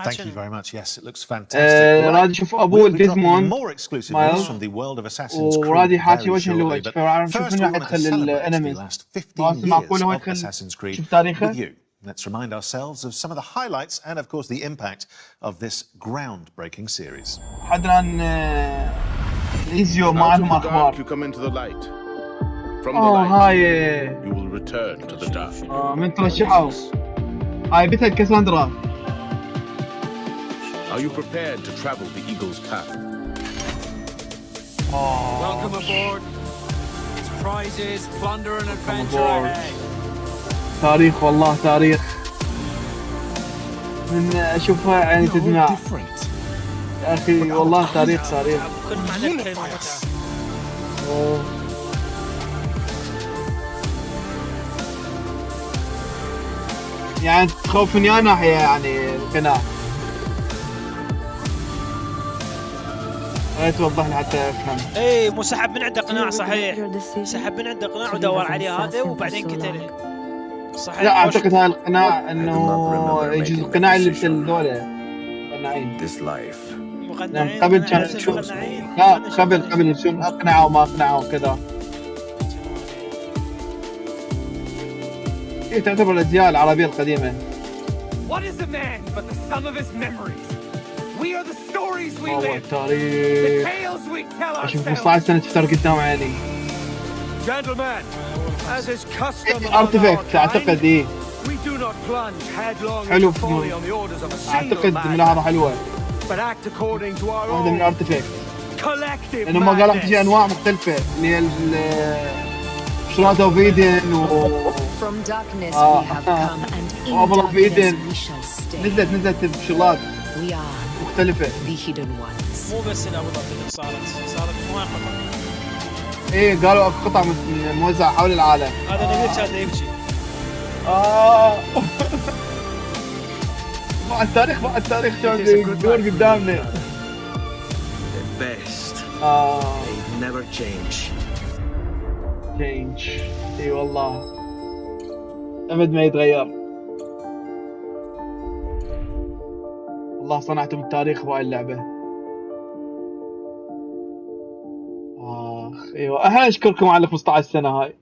Thank you very much. Yes, it looks fantastic.
راح نشوف أبوه ديزموند
more exclusive news from the world of Assassin's Creed.
ورادي حاتي وجه لوجه فنشوف من راح يدخل الانمي. معقول هو يدخل شوف تاريخه.
Let's remind ourselves of some of the highlights and, of course, the impact of this groundbreaking series.
حدنا إيزيو ما عندهم أخبار.
You come into the light. From the light, you will return to the dark.
من ترشحوا. هاي بيتها كاساندرا.
Are you prepared to travel the Eagle's path?
Welcome aboard. It's prizes, plunder, and adventure ahead.
تاريخ والله تاريخ من اشوفها يعني تدمع يا اخي والله تاريخ يعني تخوفني يا ناحية يعني القناع توضح لي حتى افهم.
اي مو سحب من عنده قناع صحيح سحب من عنده قناع ودور عليه هذا وبعدين قتله صحيح.
لا اعتقد هذا القناع انه يجوز القناع اللي مثل ذولا قناعين قبل كانت تشوف لا قبل شو اقنعه وما اقنعه وكذا. ايه تعتبر الاجيال العربيه القديمه.
What is a man but the sum of his memories? We are the stories we live.
The
tales we tell ourselves.
اشوف 15 سنه تفتر قدام عيني.
Gentlemen, as is custom
ارتفكت اعتقد ايه.
We do not plunge headlong
حلو
into folly on the orders of a single
اعتقد
man.
ملاحظه حلوه.
But act according to our
واحده من ارتفكت.
collective
لانه ما قالوا تجي انواع مختلفه اللي هي شراطه فيدن و وابل فيدن نزلت بشغلات مختلفه.
مو بس ابو ظبي صارت مو قطع.
ايه قالوا قطع موزعه حول العالم.
هذا نبيل كان يبكي.
مع التاريخ كان يدور قدامنا.
The best. They never change.
change. اي والله ابد ما يتغير. والله صنعتم التاريخ بهاي اللعبة. ايوه احنا نشكركم على 15 سنة هاي.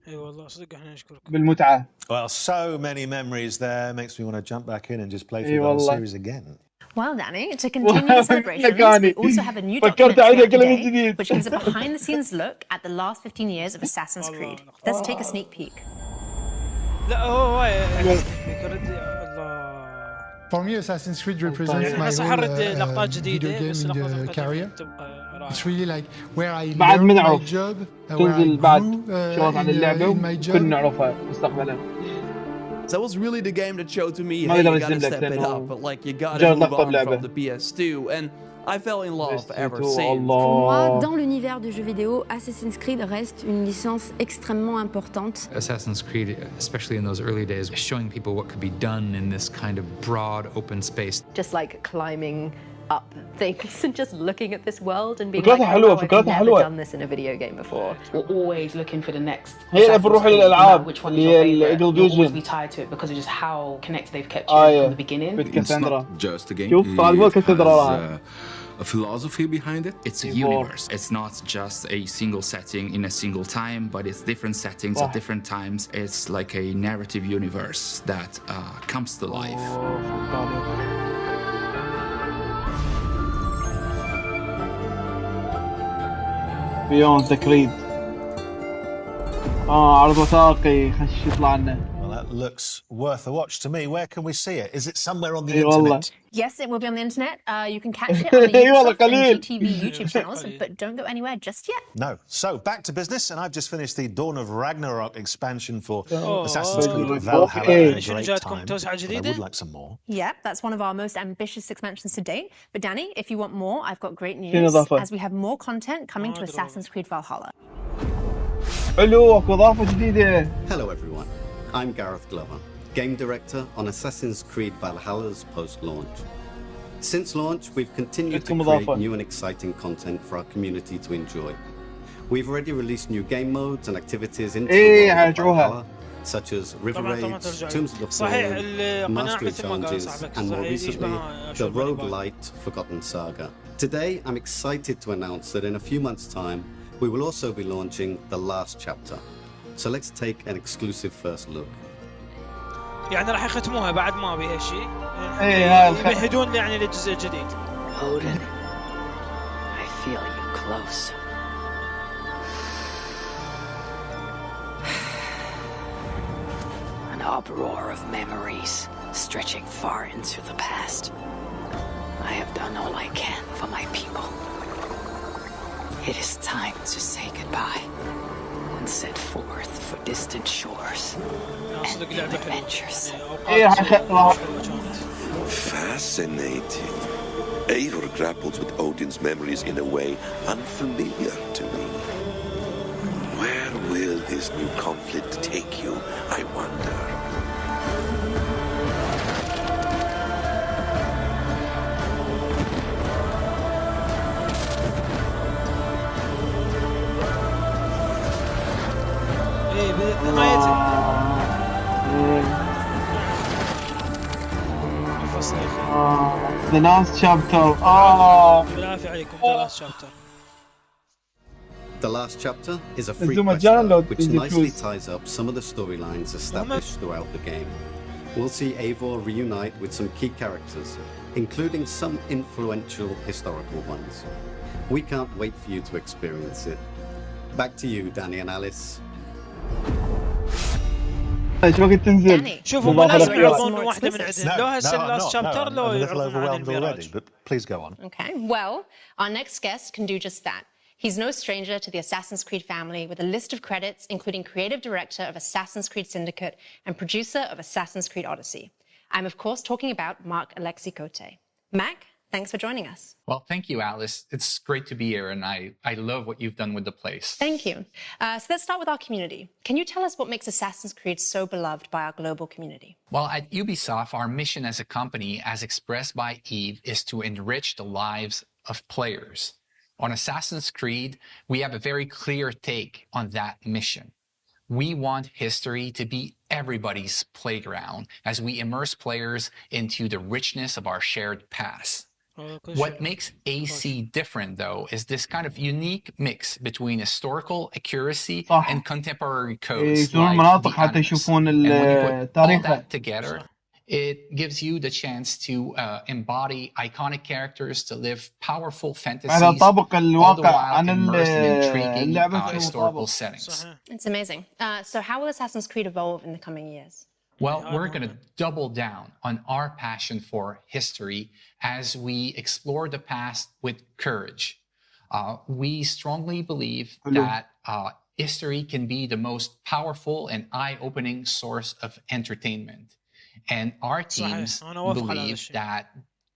اي والله صدق احنا نشكركم.
بالمتعة.
Well, so many memories there. Makes me want to jump back in and just play through the whole series again.
Well, Danny, to continue the celebrations, we also have a new documentary out today, which gives a behind-the-scenes look at the last 15 years of Assassin's Creed. Let's take a sneak peek.
For me, Assassin's Creed represents my whole video gaming career. It's really like where I learned my job, where I grew in my job.
That was really the game that showed to me, hey, you gotta step it up, but like you gotta move on from the PS2, and I fell in love ever since.
Pour moi, dans l'univers du jeu vidéo, Assassin's Creed reste une licence extrêmement importante.
Assassin's Creed, especially in those early days, showing people what could be done in this kind of broad open space.
Just like climbing up things and just looking at this world and being like, oh, I've never done this in a video game before.
We're always looking for the next.
هي بنروح للألعاب
which one is your favorite? You'll always be tied to it because of just how connected they've kept you from the beginning.
It's not just a game. It has a philosophy behind it.
It's a universe. It's not just a single setting in a single time, but it's different settings at different times. It's like a narrative universe that comes to life.
Beyond the Creed. عرض وثائقي خش يطلع لنا.
Well, that looks worth a watch to me. Where can we see it? Is it somewhere on the internet?
Yes, it will be on the internet. You can catch it on the Ubisoft and GTV YouTube channels, but don't go anywhere just yet.
No. So, back to business, and I've just finished the Dawn of Ragnarok expansion for Assassin's Creed Valhalla at a great time. I would like some more.
Yep, that's one of our most ambitious expansions to date. But Danny, if you want more, I've got great news, as we have more content coming to Assassin's Creed Valhalla.
Hello
everyone, I'm Gareth Glover, Game Director on Assassin's Creed Valhalla's post-launch. Since launch, we've continued to create new and exciting content for our community to enjoy. We've already released new game modes and activities into the world of Valhalla, such as River Raids, Tombs of the Fallen, Mastery Challenges, and more recently, the roguelite Forgotten Saga. Today, I'm excited to announce that in a few months' time, we will also be launching the last chapter. So let's take an exclusive first look.
يعني راح يختموها بعد ما بيها شيء. يمهدون يعني للجزء الجديد.
Odin, I feel you close. An uproar of memories stretching far into the past. I have done all I can for my people. It is time to say goodbye and set forth for distant shores and new adventures.
Fascinating. Eivor grapples with Odin's memories in a way unfamiliar to me. Where will this new conflict take you, I wonder?
The last chapter.
The last chapter is a free quest mode which nicely ties up some of the storylines established throughout the game. We'll see Eivor reunite with some key characters, including some influential historical ones. We can't wait for you to experience it. Back to you, Danny and Alice.
ايش وقت تنزل؟
شوفوا ما لازم يعرضون واحدة من عندهم، لو هسه اللاست شابتر لو يعرضون عن الميراج.
Please go on.
Okay, well, our next guest can do just that. He's no stranger to the Assassin's Creed family with a list of credits including creative director of Assassin's Creed Syndicate and producer of Assassin's Creed Odyssey. I'm of course talking about Marc Alexis Cote. Mac, thanks for joining us.
Well, thank you, Alice. It's great to be here, and I love what you've done with the place.
Thank you. So let's start with our community. Can you tell us what makes Assassin's Creed so beloved by our global community?
Well, at Ubisoft, our mission as a company, as expressed by Eve, is to enrich the lives of players.
On Assassin's Creed, we have a very clear take on that mission. We want history to be everybody's playground as we immerse players into the richness of our shared past. What makes AC different, though, is this kind of unique mix between historical accuracy and contemporary codes like the Animus. And when you put all that together, it gives you the chance to embody iconic characters, to live powerful fantasies, all the while immersed in intriguing historical settings.
It's amazing. So how will Assassin's Creed evolve in the coming years?
Well, we're going to double down on our passion for history as we explore the past with courage. We strongly believe that history can be the most powerful and eye-opening source of entertainment. And our teams believe that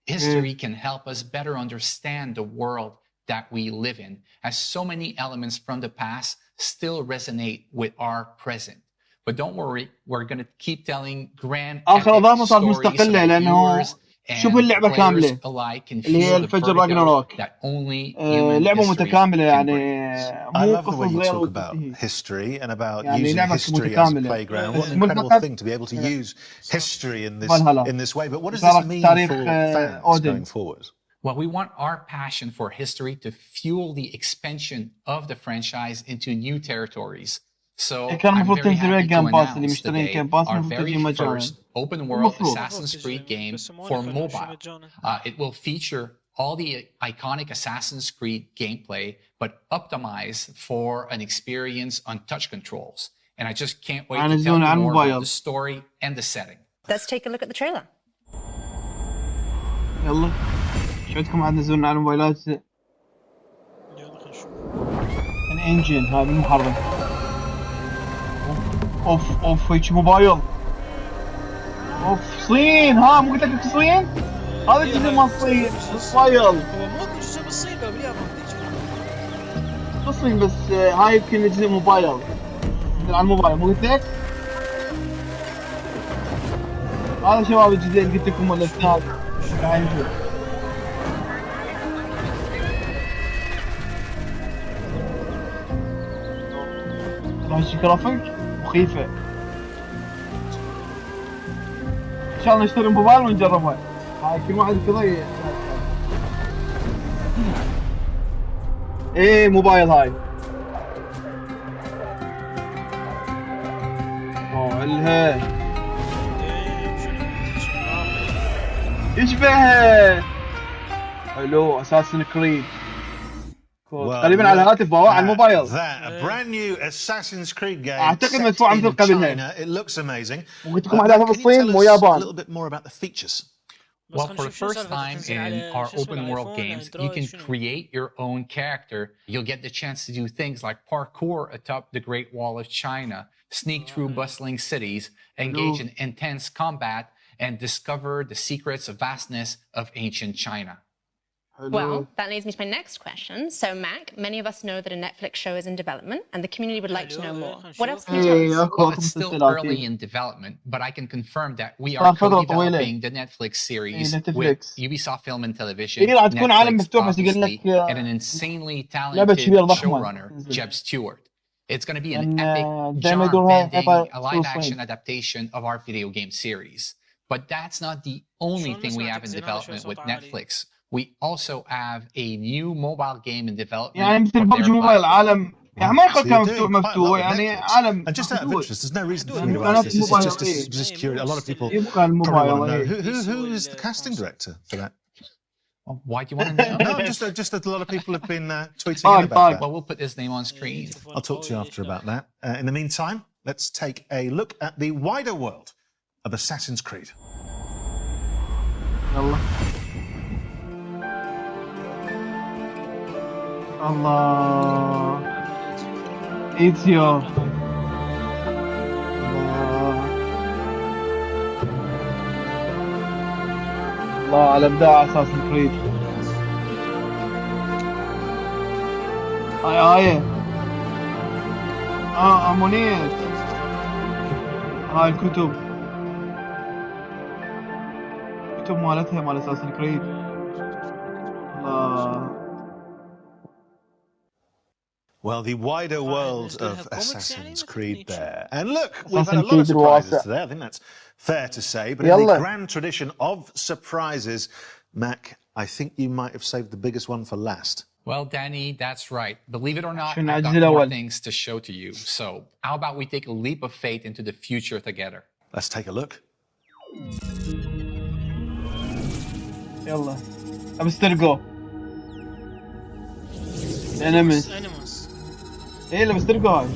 history can help us better understand the world that we live in, as so many elements from the past still resonate with our present. But don't worry, we're going to keep telling grand epic stories so that viewers and players alike can feel the vertigo that only human history can bring.
I love the way you talk about history and about using history as a playground. What an incredible thing to be able to use history in this way. But what does this mean for fans going forward?
Well, we want our passion for history to fuel the expansion of the franchise into new territories. So I'm very happy to announce today our very first open-world Assassin's Creed game for mobile. It will feature all the iconic Assassin's Creed gameplay, but optimized for an experience on touch controls. And I just can't wait to tell you more about the story and the setting.
Let's take a look at the trailer.
يلا شفتكم عاد نزلنا على الموبايلات الانجن هذا المحرك. اوف هيك موبايل. اوف صين. ها مو قلت لك صين؟ هذا الجزء مال الصين موبايل.
هو ماكو جزء بالصين باليابان
بالصين بس هاي يمكن جزء موبايل. على الموبايل مو قلت لك؟ هذا شباب الجزء اللي قلت لكم الاستاذ قاعد نشوف. هاي جرافيك مخيفة. ان شاء الله نشتري موبايل ونجربها. هاي كل واحد كذا ايه موبايل هاي. الها يشبه حلو اساسن كريد. قريبا على الهاتف باوع على الموبايل.
A brand new Assassin's Creed game.
اعتقد مدفوع مثل قبلها.
It looks amazing.
وقلت لكم احداثها بالصين مو يابان.
A little bit more about the features.
Well, for the first time in our open world games, you can create your own character. You'll get the chance to do things like parkour atop the Great Wall of China, sneak through bustling cities, engage in intense combat, and discover the secrets of vastness of ancient China.
Well, that leads me to my next question. So, Mac, many of us know that a Netflix show is in development, and the community would like to know more. What else can you tell us?
Well, it's still early in development, but I can confirm that we are co-developing the Netflix series with Ubisoft Film and Television, Netflix, obviously, and an insanely talented showrunner, Jeb Stewart. It's going to be an epic, genre-bending, live-action adaptation of our video game series. But that's not the only thing we have in development with Netflix. We also have a new mobile game in development.
يعني مثل ببجي موبايل عالم يعني ما يخلق مفتوح يعني عالم.
And just out of interest, there's no reason for me to ask this. This is just curious. A lot of people probably want to know who is the casting director for that.
Why do you want to know?
No, just that a lot of people have been tweeting in about that.
Well, we'll put his name on screen.
I'll talk to you after about that. In the meantime, let's take a look at the wider world of Assassin's Creed.
Allah Ezio الله على ابداع اساسن كريد. هاي امونيت. هاي الكتب مالتها مال اساسن كريد. الله
Well, the wider world of Assassin's Creed there. And look, we've had a lot of surprises today. I think that's fair to say. But in the grand tradition of surprises, Mac, I think you might have saved the biggest one for last.
Well, Danny, that's right. Believe it or not, I've got more things to show to you. So how about we take a leap of faith into the future together?
Let's take a look.
يلا ابسترجو انيمس ايه اللي ابسترجو هاي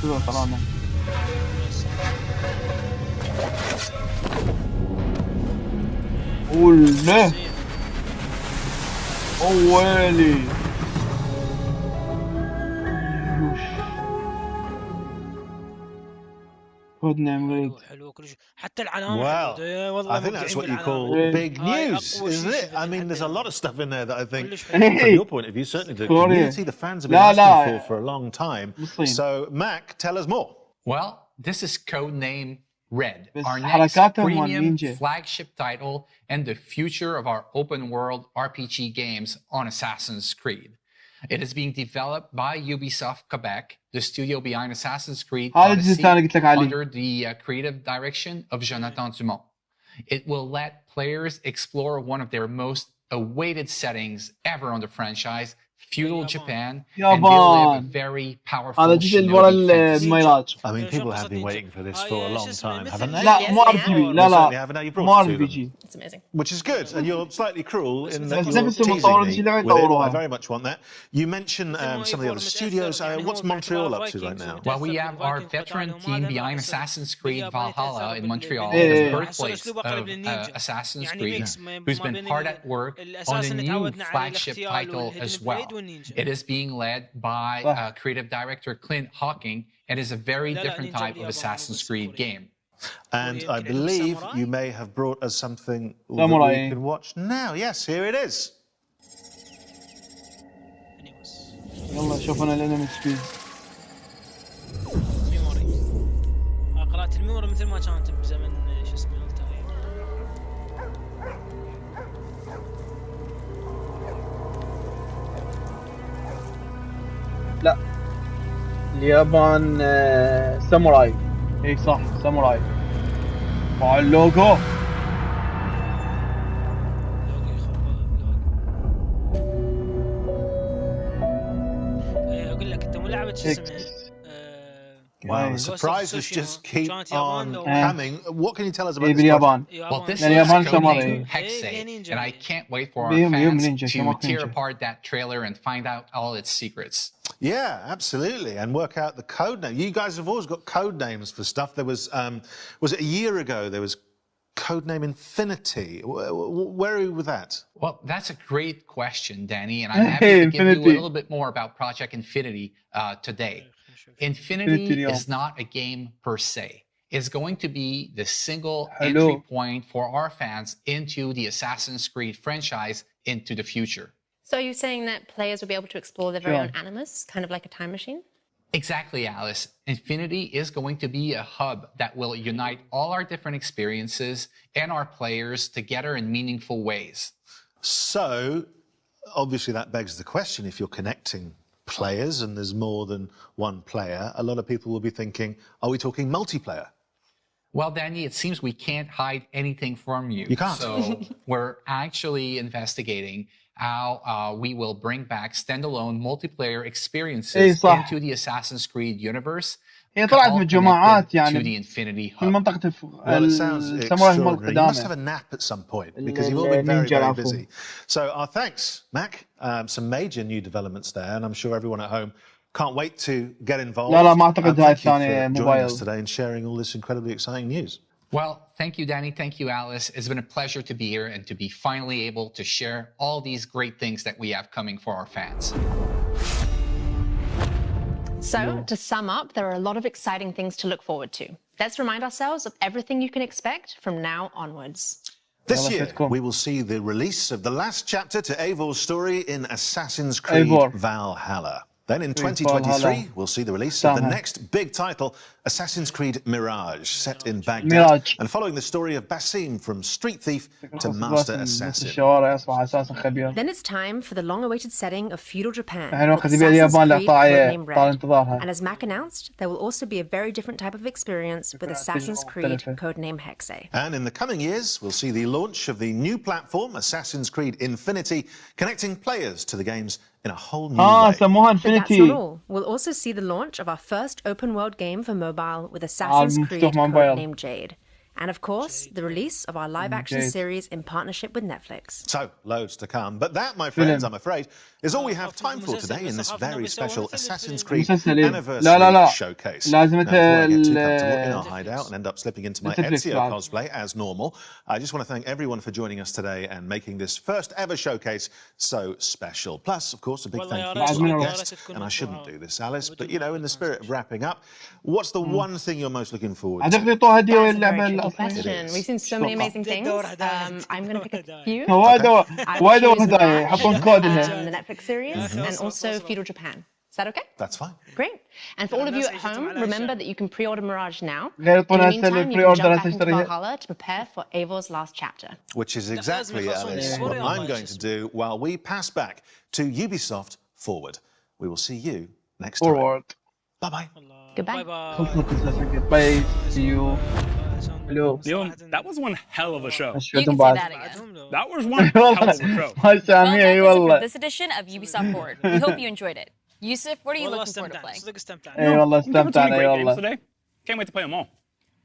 شو طلعنا ولا اولي
حلو كل شيء حتى العلامه
Well, I think that's what you call big news, isn't it? I mean, there's a lot of stuff in there that I think, from your point of view, certainly the community, the fans have been asking for a long time. So, Mac, tell us more.
Well, this is codename Red, our next premium flagship title and the future of our open-world RPG games on Assassin's Creed. It is being developed by Ubisoft Quebec, the studio behind Assassin's Creed Odyssey, under the creative direction of Jonathan Dumont. It will let players explore one of their most awaited settings ever on the franchise, feudal Japan, and they'll live a very powerful shinobi fantasy.
I mean, people have been waiting for this for a long time, haven't they?
It's amazing.
Which is good, and you're slightly cruel in that you're teasing me with it. I very much want that. You mentioned some of the other studios. What's Montreal up to right now?
Well, we have our veteran team behind Assassin's Creed Valhalla in Montreal, the birthplace of Assassin's Creed, who's been hard at work on a new flagship title as well. It is being led by creative director Clint Hawking and is a very different type of Assassin's Creed game.
And I believe you may have brought us something that we can watch now. Yes, here it is.
يلا شوفنا الانمي سبيد.
قراءة الميموري مثل ما كانت بزمن شو اسمه
لا اليابان ساموراي اي صح ساموراي مع اللوجو
اقول لك انت مو لعبة شو اسمه
Wow, the surprises just keep on coming. What can you tell us about this
project?
Well, this is codename Hexate, and I can't wait for our fans to tear apart that trailer and find out all its secrets.
Yeah, absolutely, and work out the code name. You guys have always got code names for stuff. There was it a year ago? There was codename Infinity. Where are you with that?
Well, that's a great question, Danny, and I'm happy to give you a little bit more about Project Infinity today. Infinity is not a game per se. It's going to be the single entry point for our fans into the Assassin's Creed franchise into the future.
So are you saying that players will be able to explore their very own animus, kind of like a time machine?
Exactly, Alice. Infinity is going to be a hub that will unite all our different experiences and our players together in meaningful ways.
So, obviously that begs the question, if you're connecting players and there's more than one player, a lot of people will be thinking, are we talking multiplayer?
Well, Danny, it seems we can't hide anything from you.
You can't.
So we're actually investigating how we will bring back standalone multiplayer experiences into the Assassin's Creed universe.
هي طلعت مجموعات
يعني في
منطقة
الساموراي القدامى. You must have a nap at some point because you've all been very, very busy. So our thanks, Mac. Some major new developments there, and I'm sure everyone at home can't wait to get involved.
لا ما أعتقد هاي الثانية
موبايل. Joining us today and sharing all this incredibly exciting news.
Well, thank you, Danny. Thank you, Alice. It's been a pleasure to be here and to be finally able to share all these great things that we have coming for our fans.
So, to sum up, there are a lot of exciting things to look forward to. Let's remind ourselves of everything you can expect from now onwards.
This year, we will see the release of the last chapter to Eivor's story in Assassin's Creed Valhalla. Then in 2023, we'll see the release of the next big title, Assassin's Creed Mirage, set in Baghdad, and following the story of Basim from Street Thief to Master Assassin.
Then it's time for the long-awaited setting of feudal Japan, and as Mac announced, there will also be a very different type of experience with Assassin's Creed codename Hexe.
And in the coming years, we'll see the launch of the new platform, Assassin's Creed Infinity, connecting players to the games in a whole new way.
But that's not all. We'll also see the launch of our first open-world game for mobile with Assassin's Creed codenamed Jade. And of course, the release of our live-action series in partnership with Netflix.
So, loads to come. But that, my friends, I'm afraid, is all we have time for today in this very special Assassin's Creed Anniversary Showcase. Now, before I get too comfortable in our hideout and end up slipping into my Ezio cosplay as normal, I just want to thank everyone for joining us today and making this first ever showcase so special. Plus, of course, a big thank you to our guests. And I shouldn't do this, Alice, but, you know, in the spirit of wrapping up, what's the one thing you're most looking forward to?
Question. We've seen so many amazing things. I'm going to pick a few. The Netflix series and also Feudal Japan. Is that okay?
That's fine.
Great. And for all of you at home, remember that you can pre-order Mirage now. In the meantime, you can jump back into Valhalla to prepare for Eivor's last chapter.
Which is exactly, Alice, what I'm going to do while we pass back to Ubisoft Forward. We will see you next time.
Forward.
Bye-bye.
Goodbye.
Bye. See you.
Hello. That was one hell of a show.
You can say that again.
That was one hell of a show.
Well, that's it for this edition of Ubisoft Forward. We hope you enjoyed it. Yusuf, what are you looking forward to playing?
Today. Can't wait to play them all.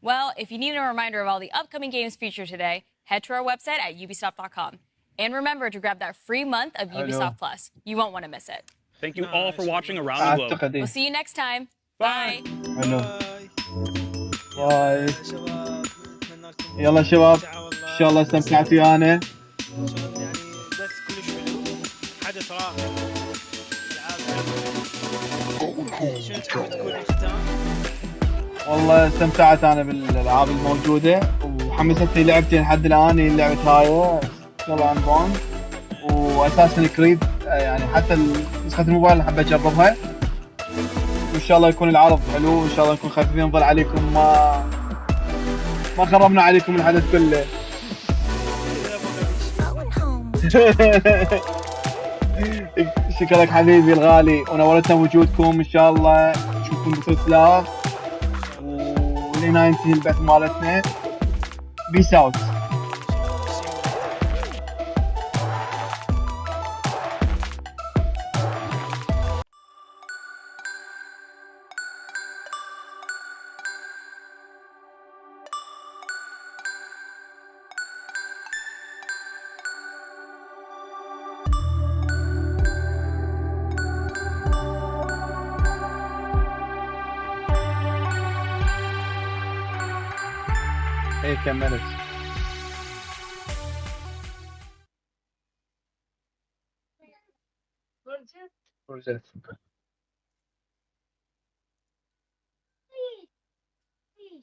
Well, if you need a reminder of all the upcoming games featured today, head to our website at ubisoft.com. And remember to grab that free month of Ubisoft Plus. You won't want to miss it.
Thank you all for watching around the globe.
We'll see you next time. Bye.
باي يلا شباب ان شاء الله استمتعتوا ويانا
حدث رائع شنو تحب تقول الختام؟
والله استمتعت انا بالالعاب الموجوده وحمستني لعبتين لحد الان هي اللعبه هاي يلا انبون واساسا كريد يعني حتى نسخه الموبايل حابه اجربها وان شاء الله يكون العرض حلو وان شاء الله نكون خفيفين نظل عليكم ما خربنا عليكم الحدث كله شكرك حبيبي الغالي ونورتنا وجودكم ان شاء الله نشوفكم بكل سلاح ولينا ينتهي البث مالتنا بيس اوت Hey, 10 minutes. Where's it?